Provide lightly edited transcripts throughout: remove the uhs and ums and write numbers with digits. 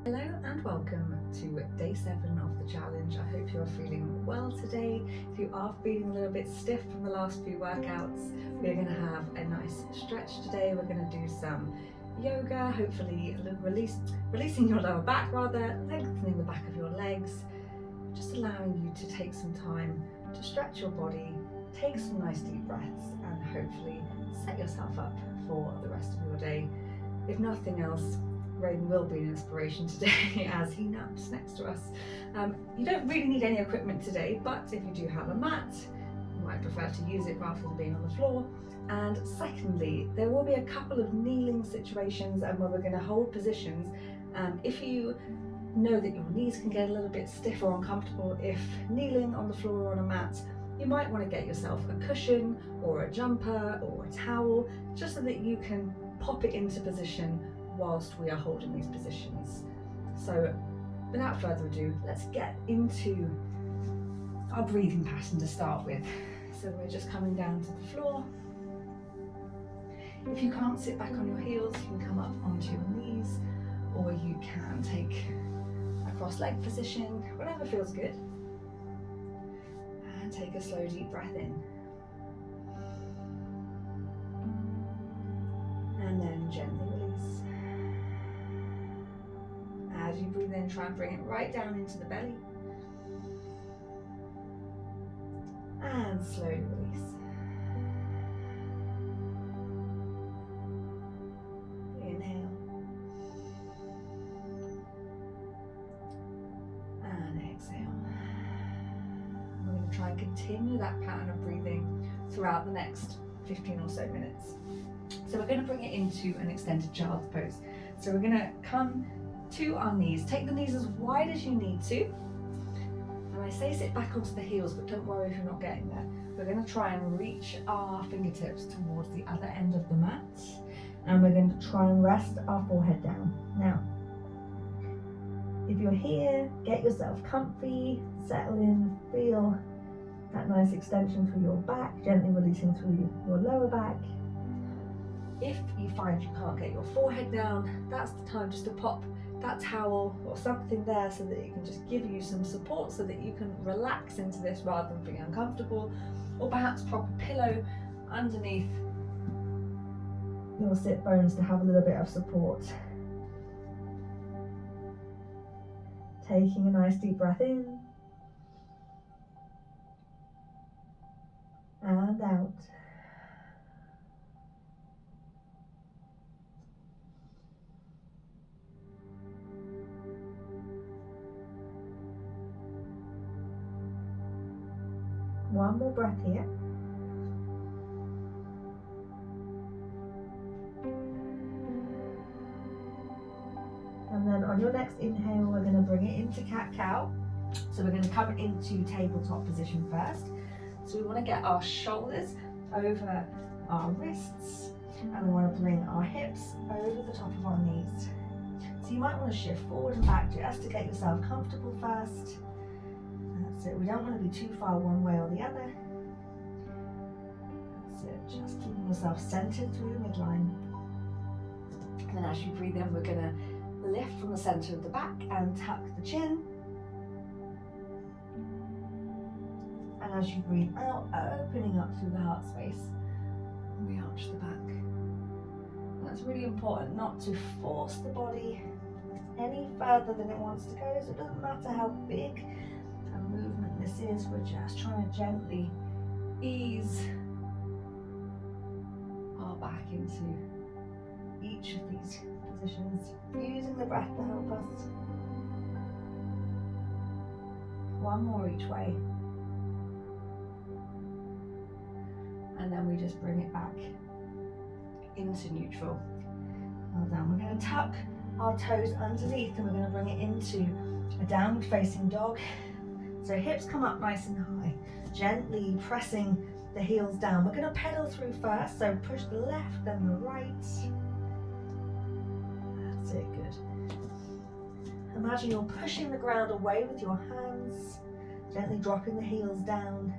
Hello and welcome to day 7 of the challenge. I hope you're feeling well today. If you are feeling a little bit stiff from the last few workouts, we're going to have a nice stretch today. We're going to do some yoga, hopefully releasing your lower back rather, lengthening the back of your legs, just allowing you to take some time to stretch your body, take some nice deep breaths and hopefully set yourself up for the rest of your day. If nothing else, Rain will be an inspiration today as he naps next to us. You don't really need any equipment today, but if you do have a mat, you might prefer to use it rather than being on the floor. And secondly, there will be a couple of kneeling situations and where we're going to hold positions. If you know that your knees can get a little bit stiff or uncomfortable if kneeling on the floor or on a mat, you might want to get yourself a cushion or a jumper or a towel, just so that you can pop it into position whilst we are holding these positions. So without further ado, let's get into our breathing pattern to start with. So we're just coming down to the floor. If you can't sit back on your heels, you can come up onto your knees, or you can take a cross-leg position, whatever feels good. And take a slow deep breath in. And then gently release. As you breathe in, try and bring it right down into the belly. And slowly release. Inhale. And exhale. We're going to try and continue that pattern of breathing throughout the next 15 or so minutes. So we're going to bring it into an extended child's pose. So we're going to come to our knees. Take the knees as wide as you need to. And I say sit back onto the heels, but don't worry if you're not getting there. We're going to try and reach our fingertips towards the other end of the mat. And we're going to try and rest our forehead down. Now, if you're here, get yourself comfy, settle in, feel that nice extension through your back, gently releasing through your lower back. If you find you can't get your forehead down, that's the time just to pop that towel or something there so that it can just give you some support so that you can relax into this rather than feeling uncomfortable, or perhaps pop a pillow underneath your sit bones to have a little bit of support. Taking a nice deep breath in and out. One more breath here. And then on your next inhale, we're going to bring it into cat-cow. So we're going to come into tabletop position first. So we want to get our shoulders over our wrists, and we want to bring our hips over the top of our knees. So you might want to shift forward and back just to get yourself comfortable first. That's it. We don't want to be too far one way or the other. That's it. Just keeping yourself centered through the midline. And then as you breathe in, we're going to lift from the center of the back and tuck the chin. And as you breathe out, opening up through the heart space, we arch the back. And that's really important, not to force the body any further than it wants to go. So it doesn't matter how big a movement this is, we're just trying to gently ease our back into each of these positions, using the breath to help us. One more each way. And then we just bring it back into neutral. Well done. We're going to tuck our toes underneath and we're going to bring it into a downward facing dog. So hips come up nice and high, gently pressing the heels down. We're going to pedal through first, so push the left then the right. That's it, good. Imagine you're pushing the ground away with your hands, gently dropping the heels down,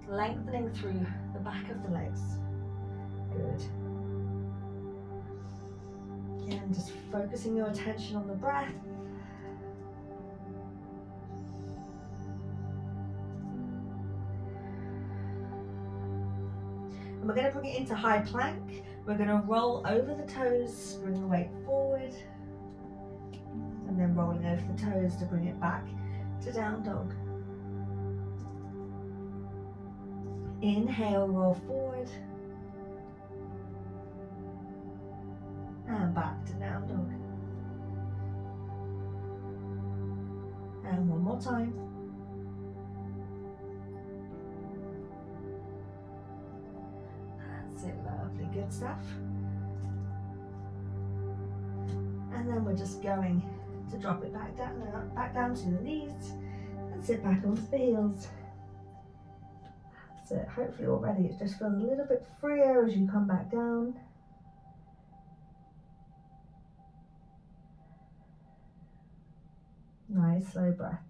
lengthening through the back of the legs. Good. Again, just focusing your attention on the breath. And we're going to bring it into high plank. We're going to roll over the toes, bring the weight forward, and then rolling over the toes to bring it back to down dog. Inhale, roll forward, and back to down dog. And one more time. That's it, lovely, good stuff. And then we're just going to drop it back down now, back down to the knees, and sit back onto the heels. That's it, hopefully already it just feels a little bit freer as you come back down. Nice slow breath.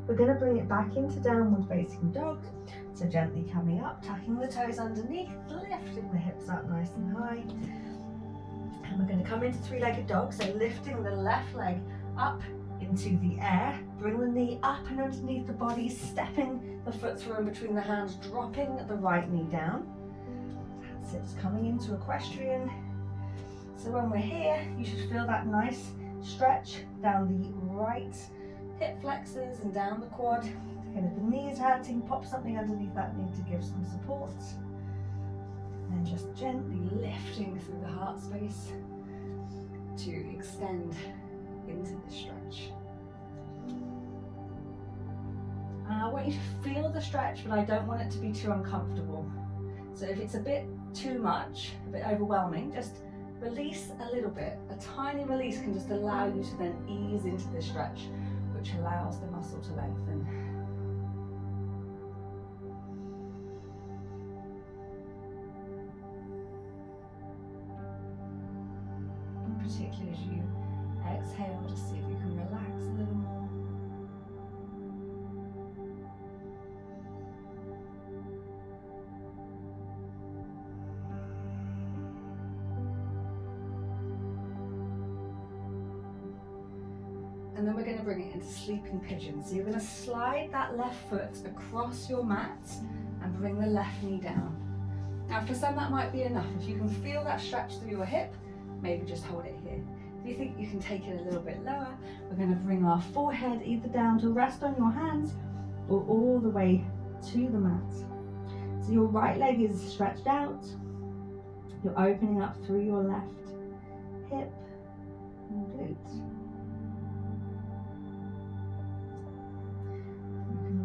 We're going to bring it back into downward facing dog. So gently coming up, tucking the toes underneath, lifting the hips up nice and high. And we're going to come into three-legged dog. So lifting the left leg up into the air, bring the knee up and underneath the body, stepping the foot through in between the hands, dropping the right knee down. That's it, it's coming into equestrian. So when we're here, you should feel that nice stretch down the right hip flexors and down the quad. Again, if the knee is hurting, pop something underneath that knee to give some support. And then just gently lifting through the heart space to extend into the stretch. And I want you to feel the stretch, but I don't want it to be too uncomfortable. So if it's a bit too much, a bit overwhelming, just release a little bit. A tiny release can just allow you to then ease into the stretch, which allows the muscle to lengthen. Particularly as you exhale, just see if you can relax a little more. And then we're going to bring it into sleeping pigeon. So you're going to slide that left foot across your mat and bring the left knee down. Now for some that might be enough. If you can feel that stretch through your hip, maybe just hold it here. If you think you can take it a little bit lower, we're going to bring our forehead either down to rest on your hands or all the way to the mat. So your right leg is stretched out. You're opening up through your left hip and glute.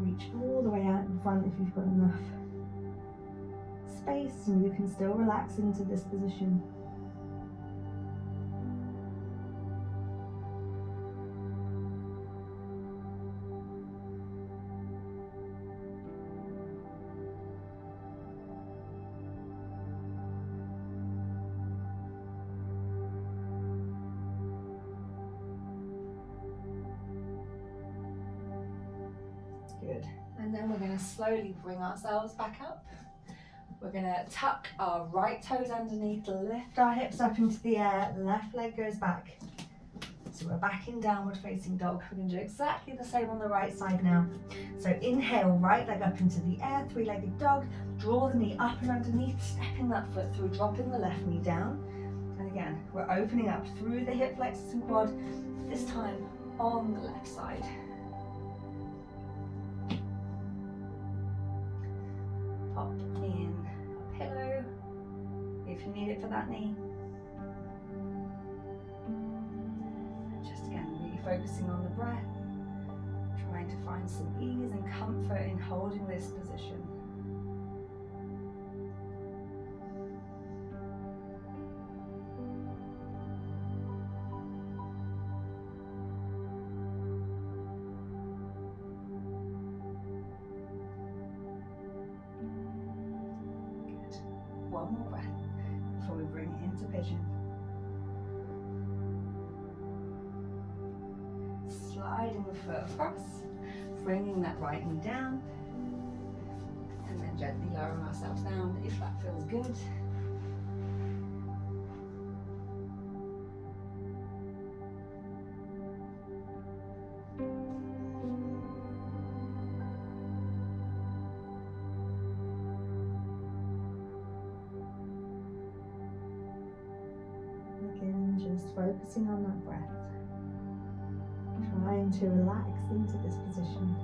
Reach all the way out in front if you've got enough space, and you can still relax into this position. Good. And then we're going to slowly bring ourselves back up. We're going to tuck our right toes underneath, lift our hips up into the air, left leg goes back. So we're back in downward facing dog. We're going to do exactly the same on the right side now. So inhale, right leg up into the air, three-legged dog. Draw the knee up and underneath, stepping that foot through, dropping the left knee down. And again, we're opening up through the hip flexors and quad, this time on the left side. Pop in a pillow if you need it for that knee. Just again, really focusing on the breath, trying to find some ease and comfort in holding this position. One more breath before we bring it into pigeon. Sliding the foot across, bringing that right knee down and then gently lowering ourselves down if that feels good. Again, just focusing on that breath, trying to relax into this position.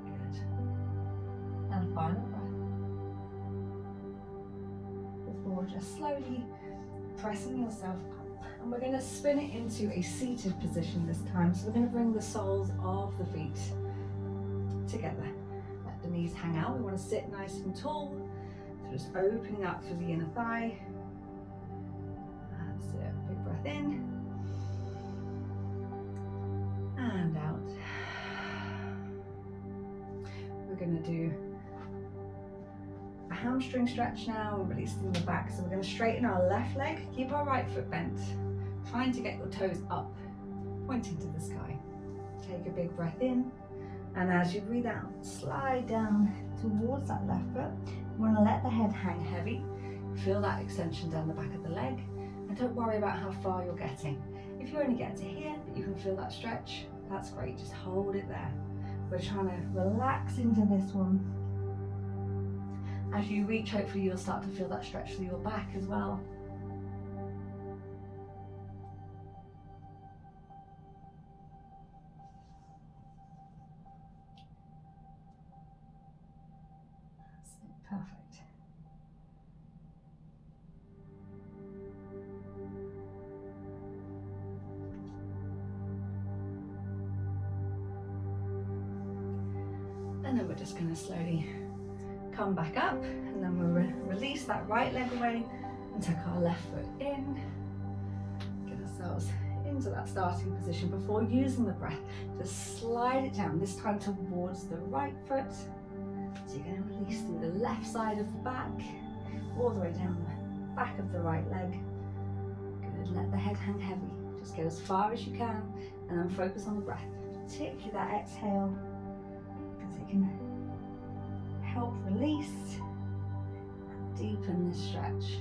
Good. And final breath. Before just slowly pressing yourself up. And we're going to spin it into a seated position this time. So we're going to bring the soles of the feet together. Let the knees hang out. We want to sit nice and tall. So just opening up through the inner thigh. That's it. Big breath in. And out. We're going to do a hamstring stretch now and releasing the back. So we're going to straighten our left leg, keep our right foot bent, trying to get your toes up, pointing to the sky. Take a big breath in, and as you breathe out, slide down towards that left foot. You want to let the head hang heavy. Feel that extension down the back of the leg, and don't worry about how far you're getting. If you only get to here, but you can feel that stretch, that's great. Just hold it there. We're trying to relax into this one. As you reach, hopefully you'll start to feel that stretch through your back as well. Perfect. And then we're just going to slowly come back up, and then we'll release that right leg away and tuck our left foot in. Get ourselves into that starting position before using the breath. Just slide it down, this time towards the right foot. So you're going to release through the left side of the back, all the way down the back of the right leg. Good, let the head hang heavy. Just get as far as you can, and then focus on the breath. Particularly that exhale, because it can help release and deepen this stretch.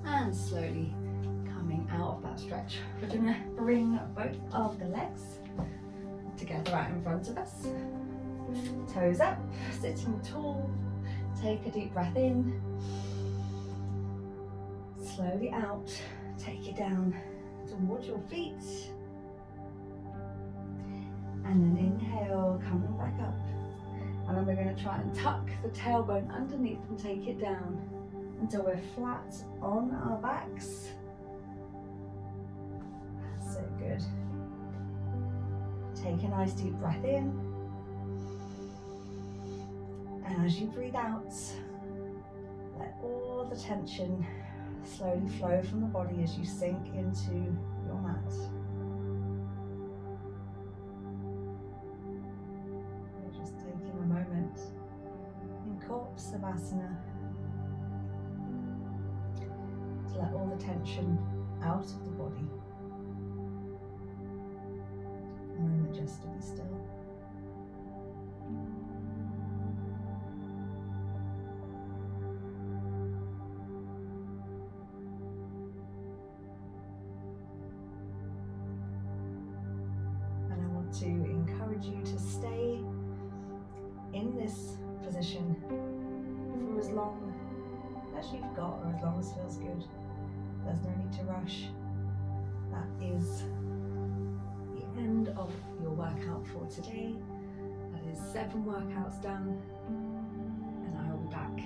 And slowly coming out of that stretch, we're going to bring both of the legs together out in front of us. Toes up, sitting tall. Take a deep breath in. Slowly out. Take it down towards your feet. And then inhale, coming back up. And then we're going to try and tuck the tailbone underneath and take it down until we're flat on our backs. So good. Take a nice deep breath in. And as you breathe out, let all the tension slowly flow from the body as you sink into your mat. We're just taking a moment in Corpse Savasana to let all the tension out of the body. A moment just to be still. And I want to encourage you to stay in this position for as long as you've got, or as long as feels good. There's no need to rush. That is the end of your workout for today. That is 7 workouts done, and I will be back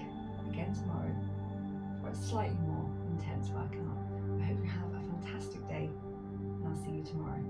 again tomorrow for a slightly more intense workout. I hope you have a fantastic day, and I'll see you tomorrow.